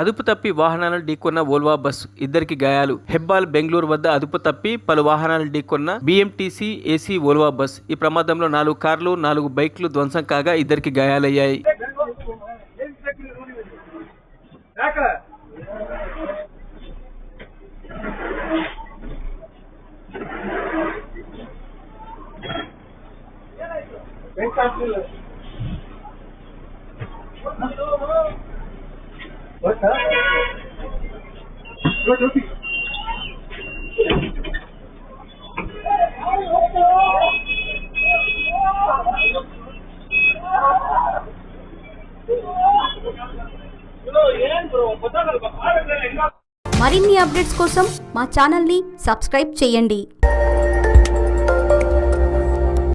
అదుపు తప్పి వాహనాలను ఢీకొన్న వోల్వా బస్సు, ఇద్దరికి గాయాలు. హెబ్బాల్ బెంగళూరు వద్ద అదుపు తప్పి పలు వాహనాలను ఢీకొన్న BMTC AC వోల్వా బస్. ఈ ప్రమాదంలో 4 కార్లు 4 బైక్లు ధ్వంసం కాగా ఇద్దరికి గాయాలయ్యాయి. మరిన్ని అప్డేట్స్ కోసం మా ఛానల్ని సబ్స్క్రైబ్ చేయండి.